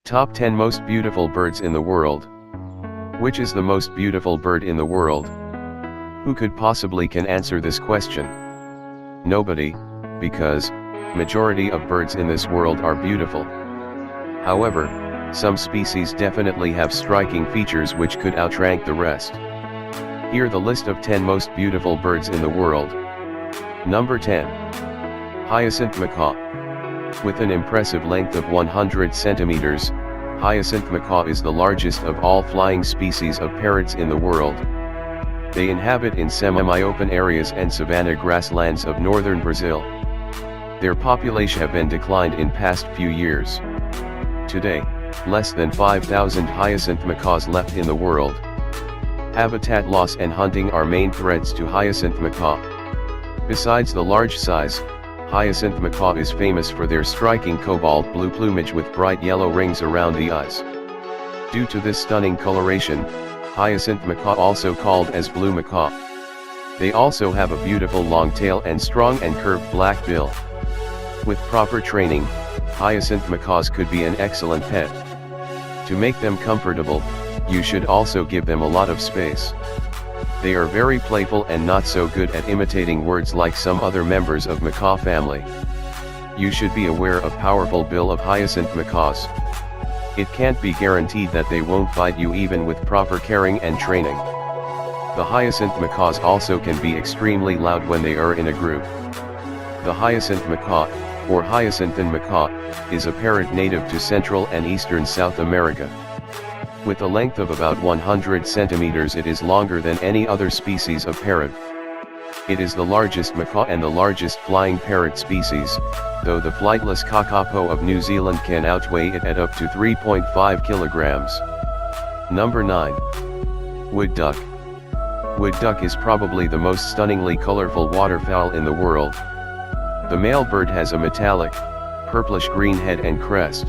Top 10 Most Beautiful Birds in the World. Which is the most beautiful bird in the world? Who could possibly can answer this question? Nobody, because majority of birds in this world are beautiful. However, some species definitely have striking features which could outrank the rest. Here the list of 10 most beautiful birds in the world. Number 10. Hyacinth macaw. With an impressive length of 100 centimeters, hyacinth macaw is the largest of all flying species of parrots in the world. They inhabit in semi-open areas and savanna grasslands of northern Brazil. Their population have been declined in past few years. Today, less than 5,000 hyacinth macaws left in the world. Habitat loss and hunting are main threats to hyacinth macaw. Besides the large size, hyacinth macaw is famous for their striking cobalt blue plumage with bright yellow rings around the eyes. Due to this stunning coloration, hyacinth macaw also called as blue macaw. They also have a beautiful long tail and strong and curved black bill. With proper training, hyacinth macaws could be an excellent pet. To make them comfortable, you should also give them a lot of space. They are very playful and not so good at imitating words like some other members of macaw family. You should be aware of powerful bill of hyacinth macaws. It can't be guaranteed that they won't bite you even with proper caring and training. The hyacinth macaws also can be extremely loud when they are in a group. The hyacinth macaw, or hyacinthine macaw, is a parrot native to Central and Eastern South America. With a length of about 100 centimeters, it is longer than any other species of parrot. It is the largest macaw and the largest flying parrot species, though the flightless kakapo of New Zealand can outweigh it at up to 3.5 kilograms. Number 9. Wood duck. Wood duck is probably the most stunningly colorful waterfowl in the world. The male bird has a metallic, purplish-green head and crest.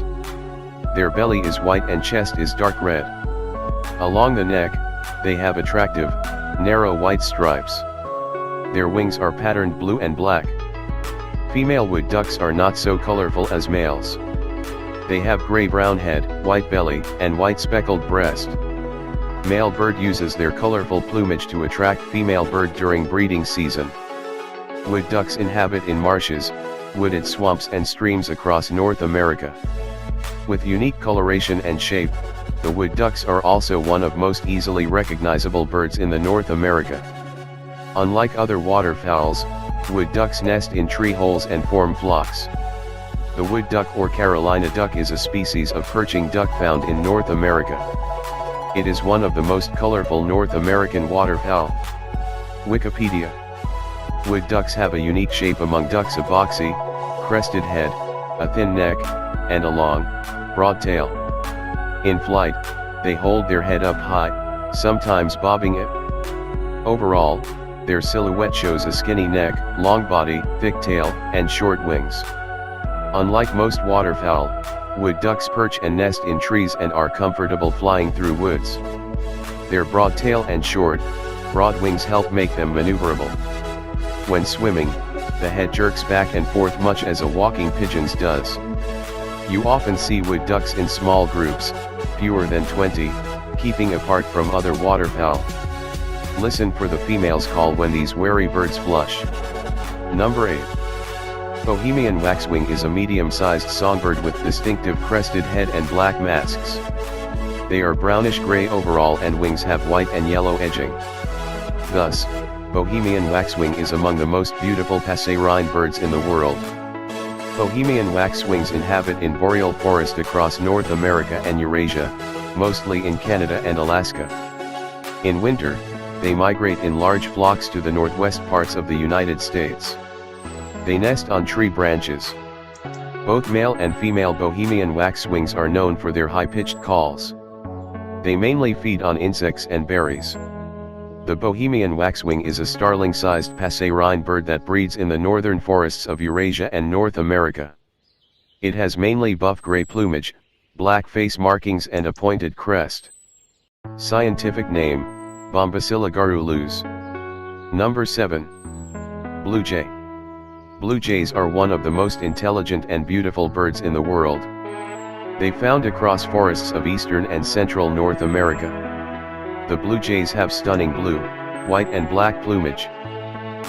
Their belly is white and chest is dark red. Along the neck, they have attractive, narrow white stripes. Their wings are patterned blue and black. Female wood ducks are not so colorful as males. They have gray-brown head, white belly, and white speckled breast. Male bird uses their colorful plumage to attract female bird during breeding season. Wood ducks inhabit in marshes, wooded swamps and streams across North America. With unique coloration and shape, the wood ducks are also one of most easily recognizable birds in the North America. Unlike other waterfowls, wood ducks nest in tree holes and form flocks. The wood duck or Carolina duck is a species of perching duck found in North America. It is one of the most colorful North American waterfowl. Wikipedia. Wood ducks have a unique shape among ducks: a boxy, crested head, a thin neck, and a long, broad tail. In flight, they hold their head up high, sometimes bobbing it. Overall, their silhouette shows a skinny neck, long body, thick tail, and short wings. Unlike most waterfowl, wood ducks perch and nest in trees and are comfortable flying through woods. Their broad tail and short, broad wings help make them maneuverable. When swimming, the head jerks back and forth much as a walking pigeon's does. You often see wood ducks in small groups, fewer than 20, keeping apart from other waterfowl. Listen for the female's call when these wary birds flush. Number 8. Bohemian waxwing is a medium-sized songbird with distinctive crested head and black masks. They are brownish-gray overall and wings have white and yellow edging. Thus, Bohemian waxwing is among the most beautiful passerine birds in the world. Bohemian waxwings inhabit in boreal forest across North America and Eurasia, mostly in Canada and Alaska. In winter, they migrate in large flocks to the northwest parts of the United States. They nest on tree branches. Both male and female Bohemian waxwings are known for their high-pitched calls. They mainly feed on insects and berries. The Bohemian waxwing is a starling-sized passerine bird that breeds in the northern forests of Eurasia and North America. It has mainly buff-gray plumage, black face markings and a pointed crest. Scientific name, Bombycilla garrulus. Number 7. Blue jay. Blue jays are one of the most intelligent and beautiful birds in the world. They found across forests of eastern and central North America. The blue jays have stunning blue, white and black plumage.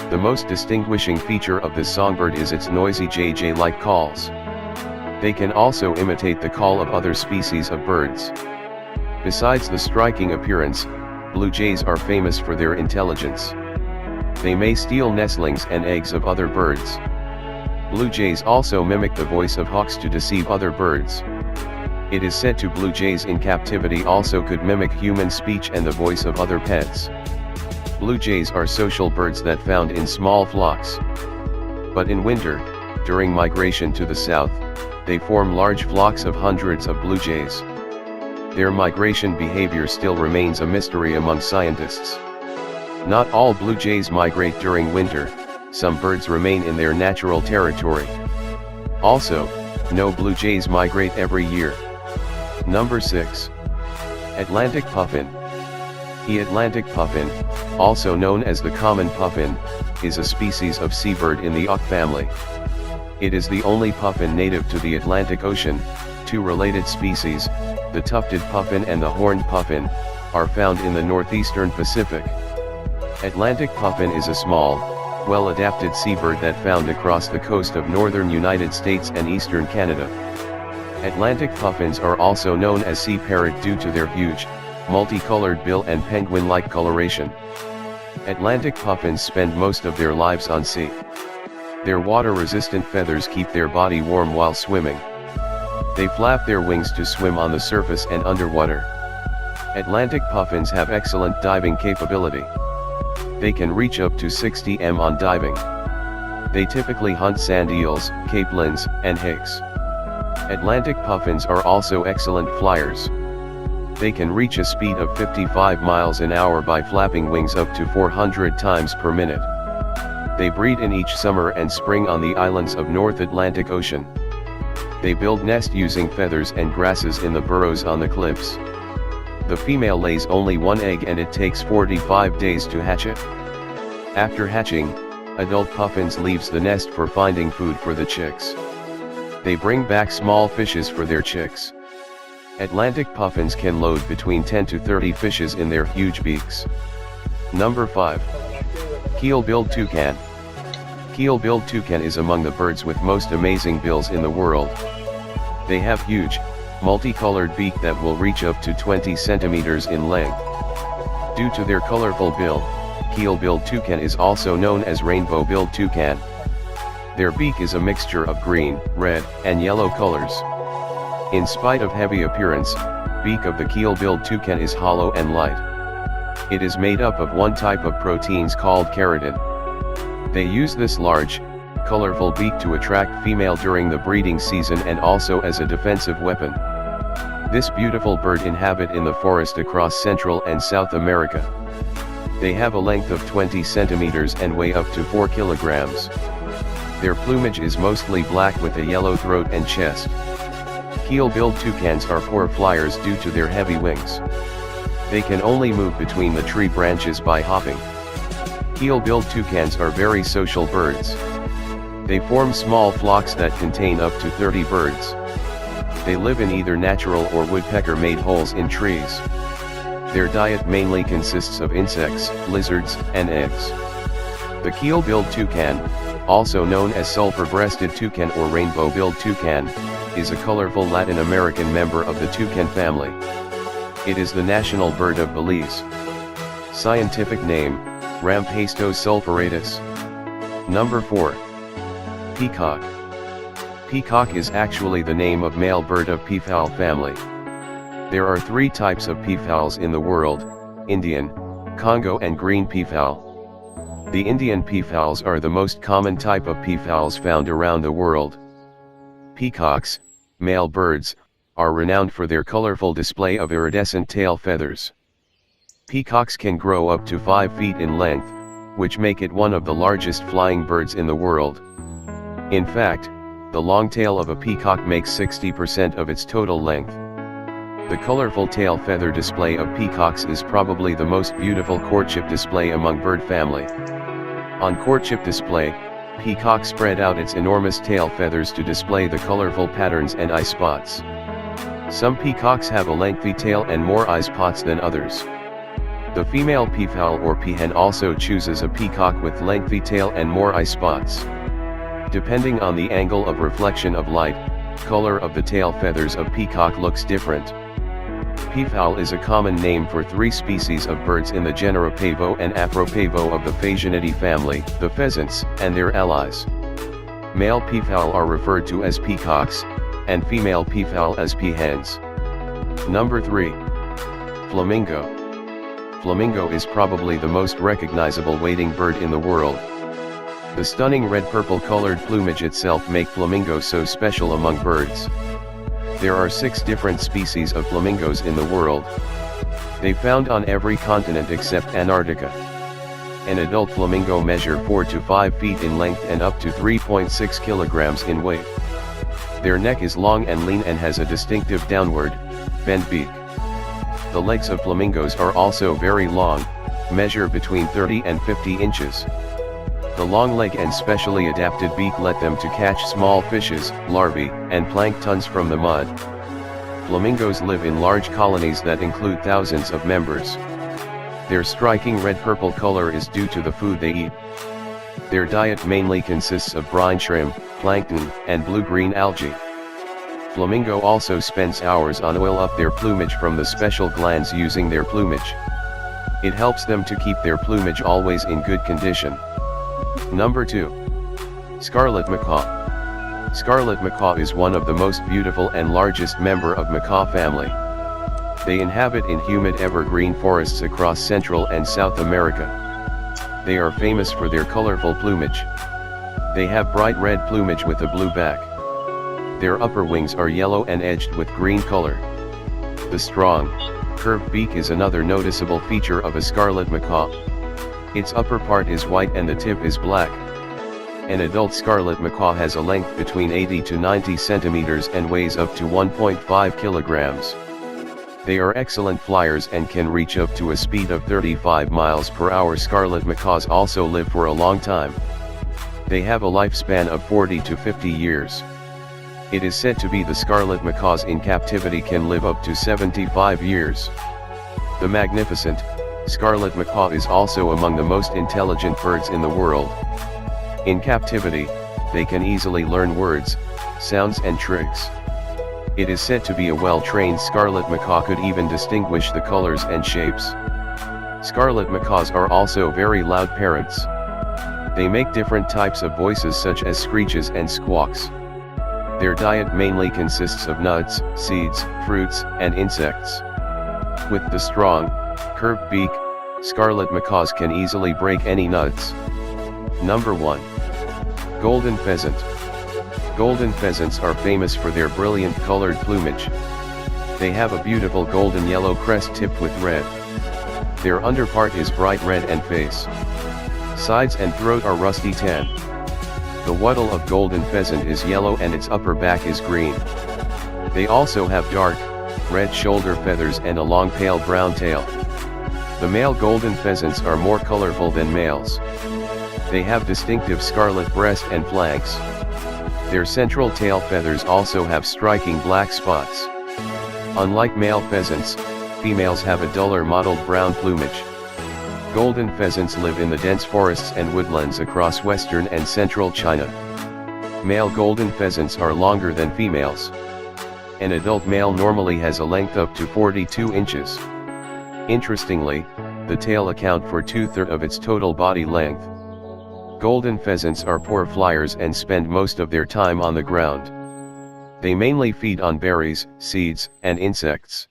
The most distinguishing feature of this songbird is its noisy JJ-like calls. They can also imitate the call of other species of birds. Besides the striking appearance, blue jays are famous for their intelligence. They may steal nestlings and eggs of other birds. Blue jays also mimic the voice of hawks to deceive other birds. It is said to blue jays in captivity also could mimic human speech and the voice of other pets. Blue jays are social birds that found in small flocks. But in winter, during migration to the south, they form large flocks of hundreds of blue jays. Their migration behavior still remains a mystery among scientists. Not all blue jays migrate during winter, some birds remain in their natural territory. Also, no blue jays migrate every year. Number 6. Atlantic Puffin. The Atlantic puffin, also known as the common puffin, is a species of seabird in the auk family. It is the only puffin native to the Atlantic Ocean. Two related species, the tufted puffin and the horned puffin, are found in the northeastern Pacific. Atlantic puffin is a small, well-adapted seabird that found across the coast of northern United States and eastern Canada. Atlantic puffins are also known as sea parrot due to their huge, multicolored bill and penguin-like coloration. Atlantic puffins spend most of their lives on sea. Their water-resistant feathers keep their body warm while swimming. They flap their wings to swim on the surface and underwater. Atlantic puffins have excellent diving capability. They can reach up to 60 m on diving. They typically hunt sand eels, capelins, and hicks. Atlantic puffins are also excellent flyers. They can reach a speed of 55 miles an hour by flapping wings up to 400 times per minute. They breed in each summer and spring on the islands of North Atlantic Ocean. They build nest using feathers and grasses in the burrows on the cliffs. The female lays only one egg and it takes 45 days to hatch it. After hatching, adult puffins leaves the nest for finding food for the chicks. They bring back small fishes for their chicks. Atlantic puffins can load between 10 to 30 fishes in their huge beaks. Number 5. Keel-billed toucan. Keel-billed toucan is among the birds with most amazing bills in the world. They have huge, multicolored beak that will reach up to 20 centimeters in length. Due to their colorful bill, keel-billed toucan is also known as rainbow-billed toucan. Their beak is a mixture of green, red, and yellow colors. In spite of heavy appearance, beak of the keel-billed toucan is hollow and light. It is made up of one type of proteins called keratin. They use this large, colorful beak to attract female during the breeding season and also as a defensive weapon. This beautiful bird inhabit in the forest across Central and South America. They have a length of 20 centimeters and weigh up to 4 kilograms. Their plumage is mostly black with a yellow throat and chest. Keel-billed toucans are poor flyers due to their heavy wings. They can only move between the tree branches by hopping. Keel-billed toucans are very social birds. They form small flocks that contain up to 30 birds. They live in either natural or woodpecker-made holes in trees. Their diet mainly consists of insects, lizards, and eggs. The keel-billed toucan, also known as sulphur-breasted toucan or rainbow-billed toucan, is a colorful Latin American member of the toucan family. It is the national bird of Belize. Scientific name, Rampastos sulphuratus. Number 4. Peacock. Peacock is actually the name of male bird of peafowl family. There are 3 types of peafowls in the world: Indian, Congo and green peafowl. The Indian peafowls are the most common type of peafowls found around the world. Peacocks, male birds, are renowned for their colorful display of iridescent tail feathers. Peacocks can grow up to 5 feet in length, which make it one of the largest flying birds in the world. In fact, the long tail of a peacock makes 60% of its total length. The colorful tail feather display of peacocks is probably the most beautiful courtship display among bird family. On courtship display, peacock spread out its enormous tail feathers to display the colorful patterns and eye spots. Some peacocks have a lengthy tail and more eye spots than others. The female peafowl or peahen also chooses a peacock with lengthy tail and more eye spots. Depending on the angle of reflection of light, color of the tail feathers of peacock looks different. Peafowl is a common name for three species of birds in the genera Pavo and Afropavo of the Phasianidae family, the pheasants, and their allies. Male peafowl are referred to as peacocks, and female peafowl as peahens. Number 3. Flamingo. Flamingo is probably the most recognizable wading bird in the world. The stunning red-purple colored plumage itself make flamingo so special among birds. There are 6 different species of flamingos in the world. They found on every continent except Antarctica. An adult flamingo measure 4 to 5 feet in length and up to 3.6 kilograms in weight. Their neck is long and lean and has a distinctive downward, bent beak. The legs of flamingos are also very long, measure between 30 and 50 inches. The long leg and specially adapted beak let them to catch small fishes, larvae, and planktons from the mud. Flamingos live in large colonies that include thousands of members. Their striking red-purple color is due to the food they eat. Their diet mainly consists of brine shrimp, plankton, and blue-green algae. Flamingo also spends hours on oil up their plumage from the special glands using their plumage. It helps them to keep their plumage always in good condition. Number 2. Scarlet macaw. Scarlet macaw is one of the most beautiful and largest member of macaw family. They inhabit in humid evergreen forests across Central and South America. They are famous for their colorful plumage. They have bright red plumage with a blue back. Their upper wings are yellow and edged with green color. The strong, curved beak is another noticeable feature of a scarlet macaw. Its upper part is white and the tip is black. An adult scarlet macaw has a length between 80 to 90 centimeters and weighs up to 1.5 kilograms. They are excellent flyers and can reach up to a speed of 35 miles per hour. Scarlet macaws also live for a long time. They have a lifespan of 40 to 50 years. It is said to be the scarlet macaws in captivity can live up to 75 years. The magnificent scarlet macaw is also among the most intelligent birds in the world. In captivity, they can easily learn words, sounds and tricks. It is said to be a well-trained scarlet macaw could even distinguish the colors and shapes. Scarlet macaws are also very loud parrots. They make different types of voices such as screeches and squawks. Their diet mainly consists of nuts, seeds, fruits, and insects. With the strong, curved beak, scarlet macaws can easily break any nuts. Number 1. Golden pheasant. Golden pheasants are famous for their brilliant colored plumage. They have a beautiful golden yellow crest tipped with red. Their underpart is bright red and face, sides and throat are rusty tan. The wattle of golden pheasant is yellow and its upper back is green. They also have dark, red shoulder feathers and a long pale brown tail. The male golden pheasants are more colorful than males. They have distinctive scarlet breast and flanks. Their central tail feathers also have striking black spots. Unlike male pheasants, females have a duller mottled brown plumage. Golden pheasants live in the dense forests and woodlands across western and central China. Male golden pheasants are longer than females. An adult male normally has a length up to 42 inches. Interestingly, the tail account for 2/3 of its total body length. Golden pheasants are poor flyers and spend most of their time on the ground. They mainly feed on berries, seeds, and insects.